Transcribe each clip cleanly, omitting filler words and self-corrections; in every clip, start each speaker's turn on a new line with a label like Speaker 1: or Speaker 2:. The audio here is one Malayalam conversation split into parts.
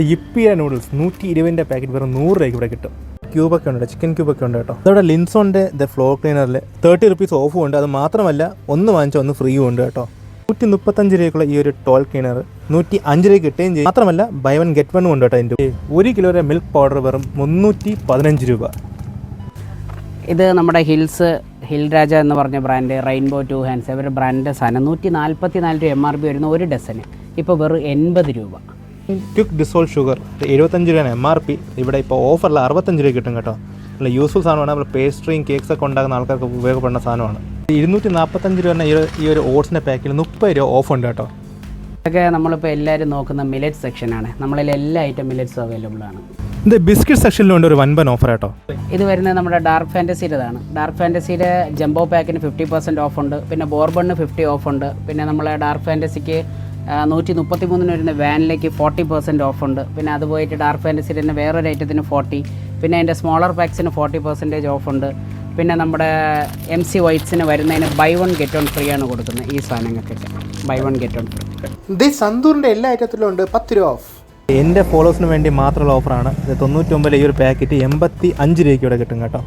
Speaker 1: യിപ്പിയ നൂഡിൽസ് 120 പാക്കറ്റ് വെറും 100 രൂപയ്ക്ക് ഇവിടെ കിട്ടും. ക്യൂബൊക്കെ ഉണ്ട്, ചിക്കൻ ക്യൂബൊക്കെ ഉണ്ട് കേട്ടോ. അതോടെ ലിൻസോണിൻ്റെ ഫ്ലോർ ക്ലീനറിൽ 30 rupees ഓഫും ഉണ്ട്. അത് മാത്രമല്ല ഒന്ന് വാങ്ങിച്ചാൽ ഒന്ന് ഫ്രീയും ഉണ്ട് കേട്ടോ. 135 രൂപയ്ക്കുള്ള ഈ ഒരു ടോൾ ക്ലീനർ 105 രൂപയ്ക്ക് കിട്ടുകയും ചെയ്യും. മാത്രമല്ല ബൈ വൺ ഗെറ്റ് വൺ ഉണ്ട് കേട്ടോ. അതിൻ്റെ 1 കിലോയുടെ മിൽക്ക് പൗഡർ വെറും 315 രൂപ.
Speaker 2: ഇത് നമ്മുടെ ഹിൽ രാജ എന്ന് പറഞ്ഞ ബ്രാൻഡ്, റെയിൻബോ 2 ഹാൻഡ്സ്, ഇവരുടെ ബ്രാൻഡ് സാധനം 144 രൂപ MRP വരുന്ന ഒരു ഡസന് ഇപ്പോൾ വെറും 80 രൂപ.
Speaker 1: ക്വിക്ക് ഡിസോൾവ് ഷുഗർ 75 രൂപയാണ് MRP. ഇവിടെ ഇപ്പോൾ ഓഫറിൽ 65 രൂപ കിട്ടും കേട്ടോ. നല്ല യൂസ്ഫുൾ സാധനമാണ്. നമ്മൾ പേസ്ട്രിയും കേക്ക്സ് ഒക്കെ ഉണ്ടാക്കുന്ന ആൾക്കാർക്ക് ഉപയോഗപ്പെടുന്ന സാധനമാണ്. 245 രൂപ ഈ ഒരു ഓട്സിൻ്റെ പാക്കിൽ 30 രൂപ ഓഫ് ഉണ്ട് കേട്ടോ.
Speaker 2: ഇതൊക്കെ നമ്മളിപ്പോൾ എല്ലാവരും നോക്കുന്ന മില്ലറ്റ് സെക്ഷനാണ്. നമ്മളിൽ എല്ലാ ഐറ്റം മില്ലറ്റ്സ് അവൈലബിൾ ആണ്.
Speaker 1: ഇത് ബിസ്ക്കറ്റ് സെക്ഷനിലുണ്ട് ഒരു വൻപൻ ഓഫർ കേട്ടോ.
Speaker 2: ഇത് വരുന്നത് നമ്മുടെ ഡാർക്ക് ഫാൻറ്റസിയുടേതാണ്. ഡാർക്ക് ഫാൻറ്റസിയുടെ ജംബോ പാക്കിന് 50% ഓഫ് ഉണ്ട്. പിന്നെ ബോർബണിന് 50 ഓഫ് ഉണ്ട്. പിന്നെ നമ്മളെ ഡാർക്ക് ഫാൻറ്റസിക്ക് 133 വരുന്ന വാനിലേക്ക് 40% ഓഫ് ഉണ്ട്. പിന്നെ അത് പോയിട്ട് ഡാർക്ക് ഫാൻറ്റസിയുടെ തന്നെ വേറൊരു ഐറ്റത്തിന് 40. പിന്നെ അതിൻ്റെ സ്മോളർ പാക്സിന് 40% ഓഫ് ഉണ്ട്. പിന്നെ നമ്മുടെ MC വൈറ്റ്സിന് വരുന്നതിന് buy one get one free ആണ് കൊടുക്കുന്നത്. ഈ സാധനങ്ങൾക്കൊക്കെ buy one get one free.
Speaker 1: ഇത് സന്തൂറിൻ്റെ എല്ലാ ഐറ്റത്തിലും ഉണ്ട് 10 രൂപ ഓഫ്. എൻ്റെ ഫോളോവേഴ്സിന് വേണ്ടി മാത്രമുള്ള ഓഫറാണ്. ഇത് 99 ഈ ഒരു പാക്കറ്റ് 85 രൂപയ്ക്ക് ഇവിടെ കിട്ടും കേട്ടോ.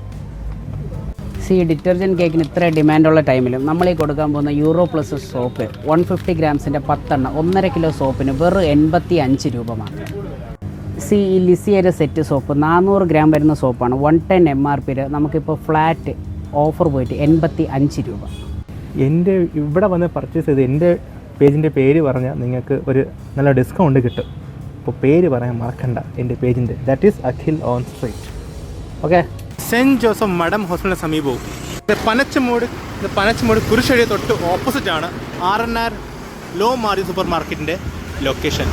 Speaker 2: ഡിറ്റർജൻറ്റ് കേക്കിന് ഇത്ര ഡിമാൻഡുള്ള ടൈമിലും നമ്മൾ ഈ കൊടുക്കാൻ പോകുന്ന യൂറോ പ്ലസ് സോപ്പ് 150 ഗ്രാംസിൻ്റെ 10 1/2 കിലോ സോപ്പിന് വെറും 85 രൂപ മാത്രം. ഈ ലിസിയുടെ സെറ്റ് സോപ്പ് 400 ഗ്രാം വരുന്ന സോപ്പാണ്. 110 MRP നമുക്കിപ്പോൾ ഫ്ലാറ്റ് ഓഫർ പോയിട്ട് 85 രൂപ.
Speaker 1: എൻ്റെ ഇവിടെ വന്ന് പർച്ചേസ് ചെയ്ത് എൻ്റെ പേജിൻ്റെ പേര് പറഞ്ഞാൽ നിങ്ങൾക്ക് ഒരു നല്ല ഡിസ്കൗണ്ട് കിട്ടും. അപ്പോൾ പേര് പറയാൻ മറക്കണ്ട എൻ്റെ പേജിൻ്റെ. That is Akhil on street. Okay, saint Joseph മഠം ഹോസ്പിറ്റലിന് സമീപവും. ഇത് പനച്ചമൂട് കുരിശടി തൊട്ട് ഓപ്പോസിറ്റാണ് RNR ലോ മാർജിൻ സൂപ്പർ മാർക്കറ്റിൻ്റെ ലൊക്കേഷൻ.